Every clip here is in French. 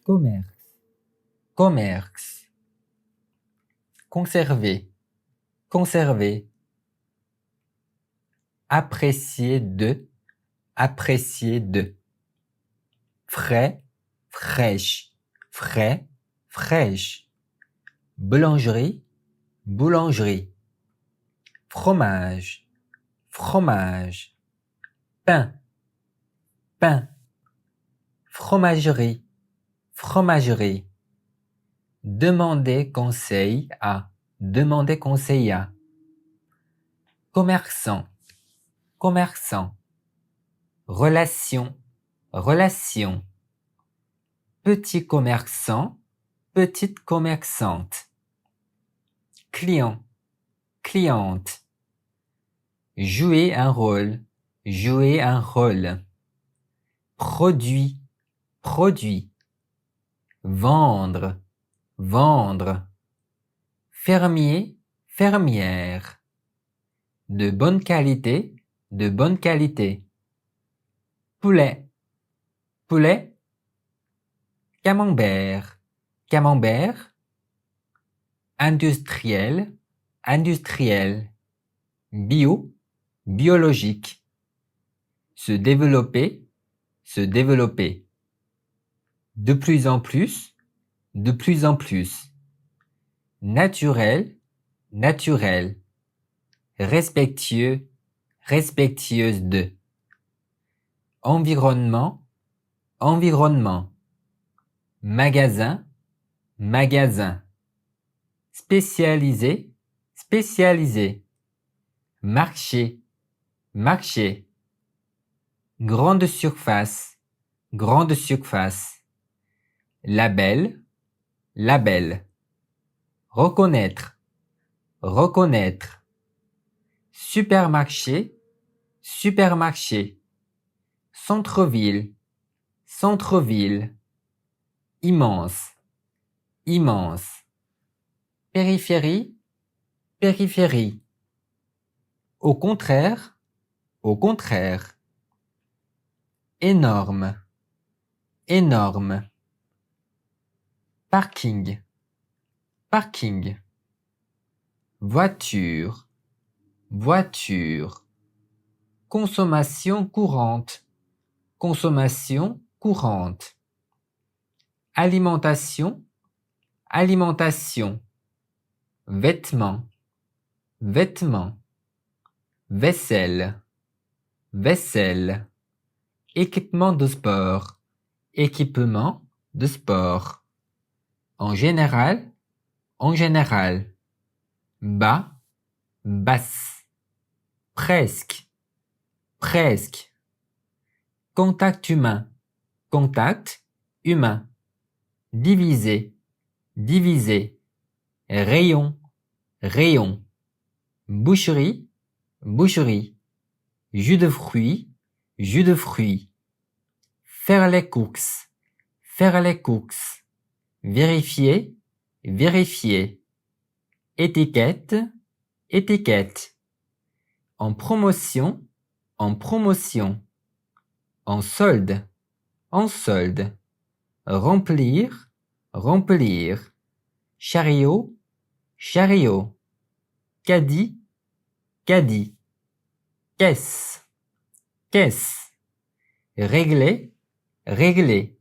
commerce, commerce. Conserver, conserver. Apprécier de, apprécier de. Frais, fraîche, frais, fraîche. Boulangerie, boulangerie. Fromage, fromage. Pain, pain. Fromagerie, fromagerie. Demander conseil à, demander conseil à. Commerçant, commerçant. Relation, relation. Petit commerçant, petite commerçante. Client, cliente. Jouer un rôle, jouer un rôle. Produit, produit. Vendre, vendre. Fermier, fermière. De bonne qualité, de bonne qualité. Poulet, poulet. Camembert, camembert. Industriel, industriel. Bio, biologique. Se développer, se développer. De plus en plus, de plus en plus. Naturel, naturel. Respectueux, respectueuse de. Environnement, environnement. Magasin, magasin. Spécialisé, spécialisé. Marché, marché. Grande surface, grande surface. Label, label. Reconnaître, reconnaître. Supermarché, supermarché. Centre-ville, centre-ville. Immense, immense. Périphérie, périphérie. Au contraire, au contraire. Énorme, énorme. Parking, parking. Voiture, voiture. Consommation courante, consommation courante. Alimentation, alimentation. Vêtements, vêtements. Vaisselle, vaisselle. Équipement de sport, équipement de sport. En général, en général. Bas, basse. Presque, presque. Contact humain, contact humain. Diviser, diviser. Rayon, rayon. Boucherie, boucherie. Jus de fruits, jus de fruits. Faire les courses, faire les courses. Vérifier, vérifier. Étiquette, étiquette. En promotion, en promotion. En solde, en solde. Remplir, remplir. Chariot, chariot. Caddie, caddie. Caisse, caisse. Régler, régler.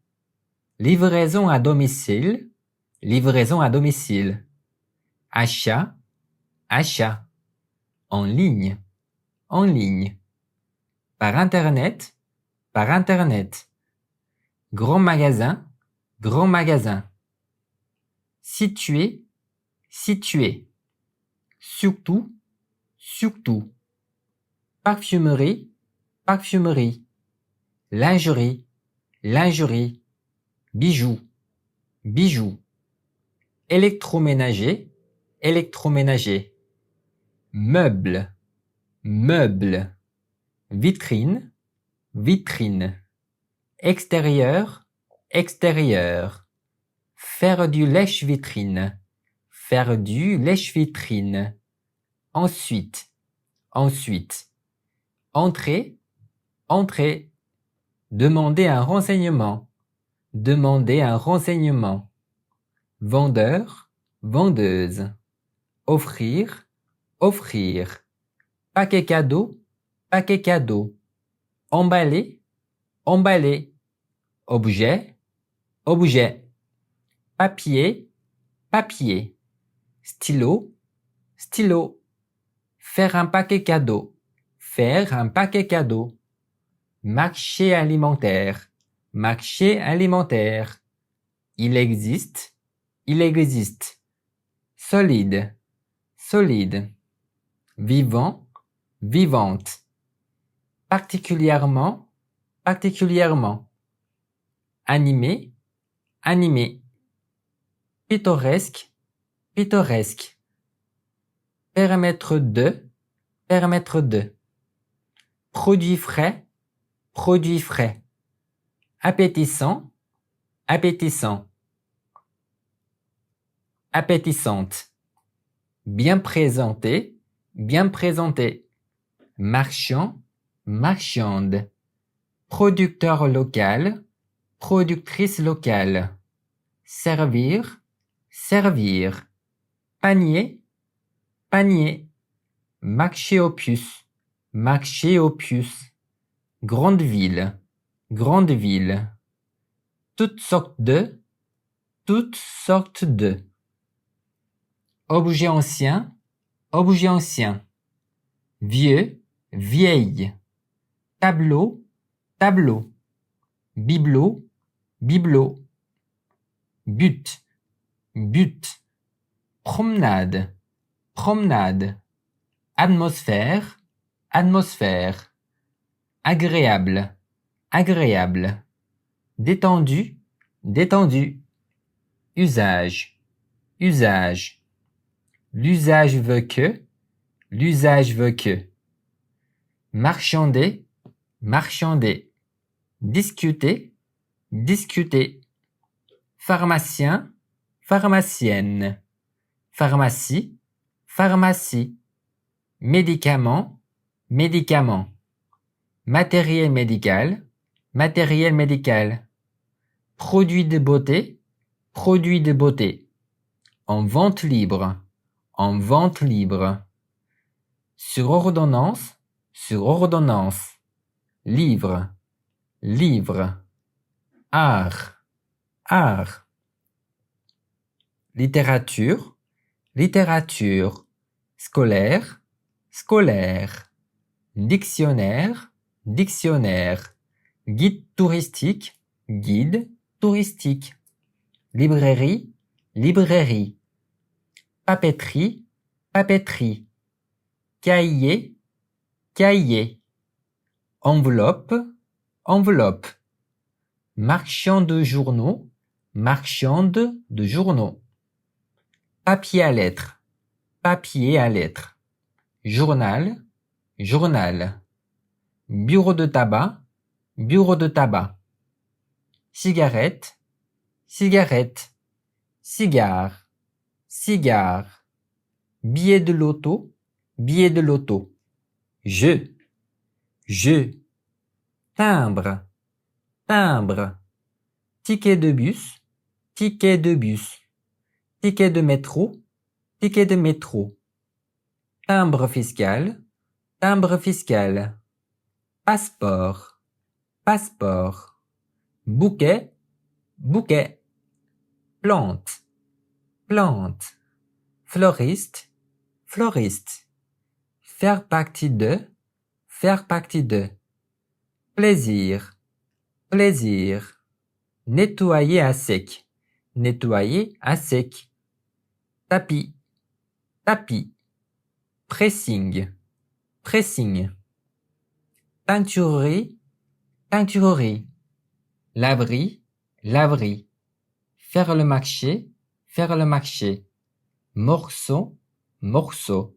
Livraison à domicile, livraison à domicile. Achat, achat. En ligne, en ligne. Par internet, par internet. Grand magasin, grand magasin. Situé, situé. Surtout, surtout. Parfumerie, parfumerie. Lingerie, lingerie. Bijoux, bijoux. Électroménager, électroménager. Meuble, meuble. Vitrine, vitrine. Extérieur, extérieur. Faire du lèche-vitrine, faire du lèche-vitrine. Ensuite, ensuite. Entrer, entrer. Demander un renseignement, demander un renseignement. Vendeur, vendeuse. Offrir, offrir. Paquet cadeau, paquet cadeau. Emballer, emballer. Objet, objet. Papier, papier. Stylo, stylo. Faire un paquet cadeau, faire un paquet cadeau. Marché alimentaire, marché alimentaire. Il existe, il existe. Solide, solide. Vivant, vivante. Particulièrement, particulièrement. Animé, animé. Pittoresque, pittoresque. Permettre de, permettre de. Produit frais, produit frais. Appétissant, appétissant. Appétissante. Bien présenté, bien présenté. Marchand, marchande. Producteur local, productrice locale. Servir, servir. Panier, panier. Marché aux puces, marché aux puces. Grande ville, grande ville. Toutes sortes de, toutes sortes de. Objet ancien, objet ancien. Vieux, vieille. Tableau, tableau. Bibelot, bibelot. But, but. Promenade, promenade. Atmosphère, atmosphère. Agréable, agréable. Détendu, détendu. Usage, usage. L'usage veut que, l'usage veut que. Marchander, marchander. Discuter, discuter. Pharmacien, pharmacienne. Pharmacie, pharmacie. Médicament, médicament. Matériel médical, matériel médical. Produit de beauté, produit de beauté. En vente libre, en vente libre. Sur ordonnance, sur ordonnance. Livre, livre. Art, art. Littérature, littérature. Scolaire, scolaire. Dictionnaire, dictionnaire. Guide touristique, guide touristique. Librairie, librairie. Papeterie, papeterie. Cahier, cahier. Enveloppe, enveloppe. Marchand de journaux, marchande de journaux. Papier à lettres, papier à lettres. Journal, journal. Bureau de tabac, bureau de tabac. Cigarette, cigarette. Cigare, cigare. Billet de loto, billet de loto. Jeu, jeu. Timbre, timbre. Ticket de bus, ticket de bus. Ticket de métro, ticket de métro. Timbre fiscal, timbre fiscal. Passeport, passeport. Bouquet, bouquet. Plante, plante. Fleuriste, fleuriste. Faire partie de, faire partie de. Plaisir, plaisir. Nettoyer à sec, nettoyer à sec. Tapis, tapis. Pressing, pressing. Teinturerie, teinturerie. Laverie, laverie. Faire le marché, faire le marché. Morceau, morceau.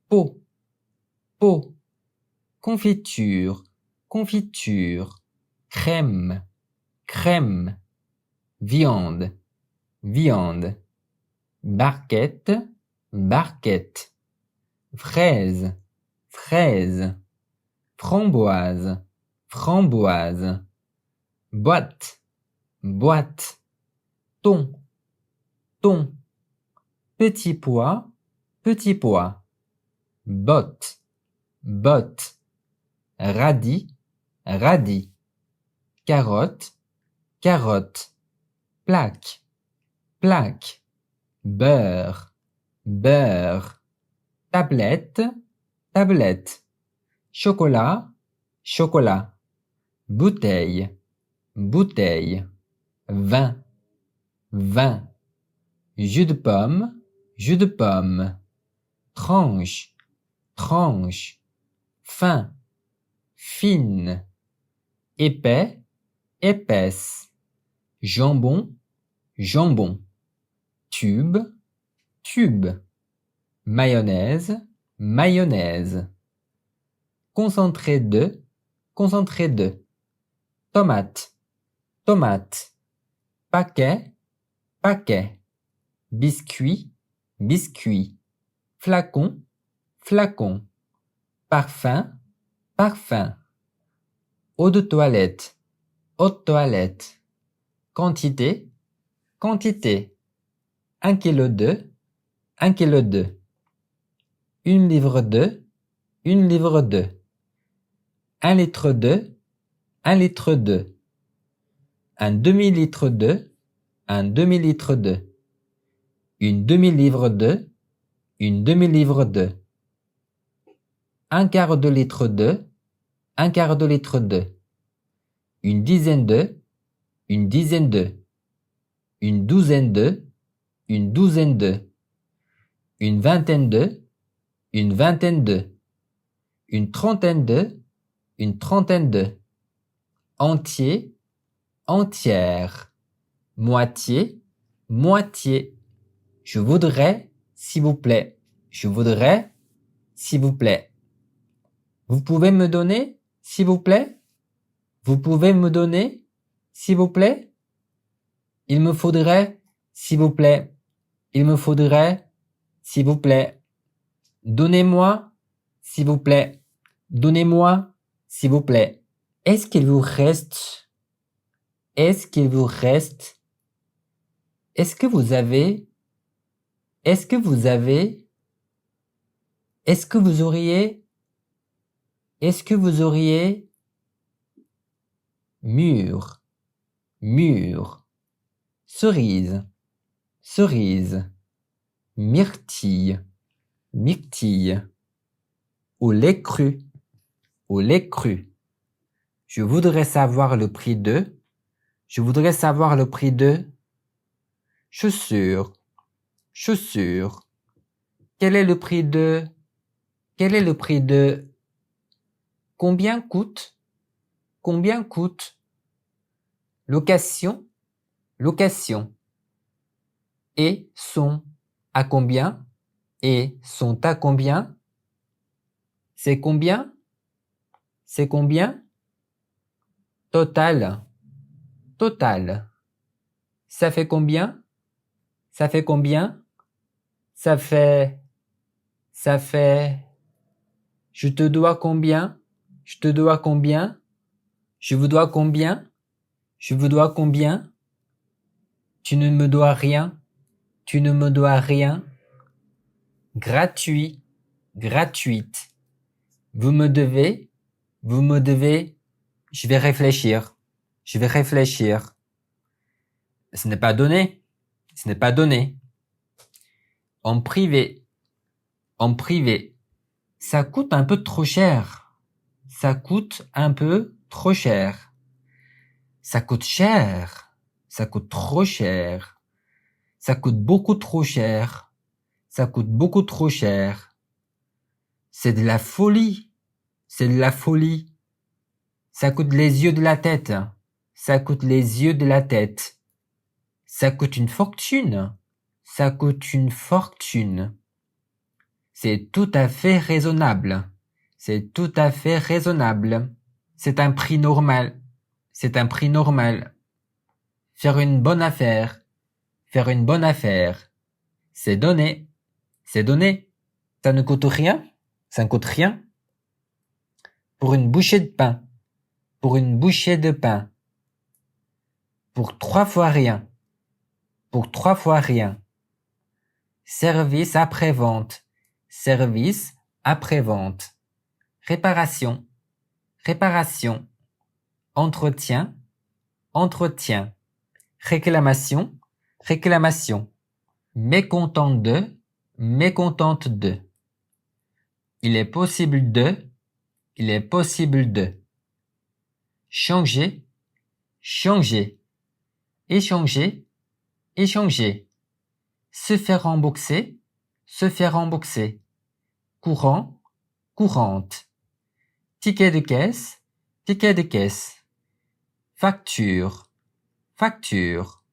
Pot, pot. Confiture, confiture. Crème, crème. Viande, viande. Barquette, barquette. Fraise, fraise. Framboise, framboise. Boîte, boîte, ton, petit pois, botte, radis, carotte, plaque, beurre, tablette, chocolat, bouteille, vin, jus de pomme, tranche, fin, fine, épais, épaisse, jambon, tube, mayonnaise, concentré de, tomate, paquet, biscuit, flacon, parfum, eau de toilette, quantité, 1 kilo de, 1 livre de, 1 litre de, 1 demi-litre de, une demi-livre de, 1 quart de litre de, une dizaine de, une douzaine de, une vingtaine de, une trentaine de, entier, entière, moitié, je voudrais, s'il vous plaît, vous pouvez me donner, s'il vous plaît, il me faudrait, s'il vous plaît, donnez-moi, s'il vous plaît, est-ce qu'il vous reste, est-ce que vous avez, est-ce que vous auriez, mûre, cerise, myrtille, au lait cru, je voudrais savoir le prix de, chaussures, quel est le prix de, combien coûte, location, et sont à combien, c'est combien, total, ça fait combien, ça fait, je te dois combien, je vous dois combien, tu ne me dois rien, gratuit, gratuite, vous me devez, je vais réfléchir, ce n'est pas donné, en privé, ça coûte un peu trop cher, ça coûte cher, ça coûte trop cher, ça coûte beaucoup trop cher, c'est de la folie, ça coûte les yeux de la tête, ça coûte une fortune, c'est tout à fait raisonnable, c'est un prix normal, faire une bonne affaire, c'est donné, ça ne coûte rien, pour une bouchée de pain, Pour 3 fois rien. Pour 3 fois rien. Service après-vente. Service après-vente. Réparation. Réparation. Entretien. Entretien. Réclamation. Réclamation. Mécontente de. Mécontente de. Il est possible de. Il est possible de. Changer. Changer. Échanger. Échanger. Se faire rembourser. Se faire rembourser. Courant. Courante. Ticket de caisse. Ticket de caisse. Facture. Facture.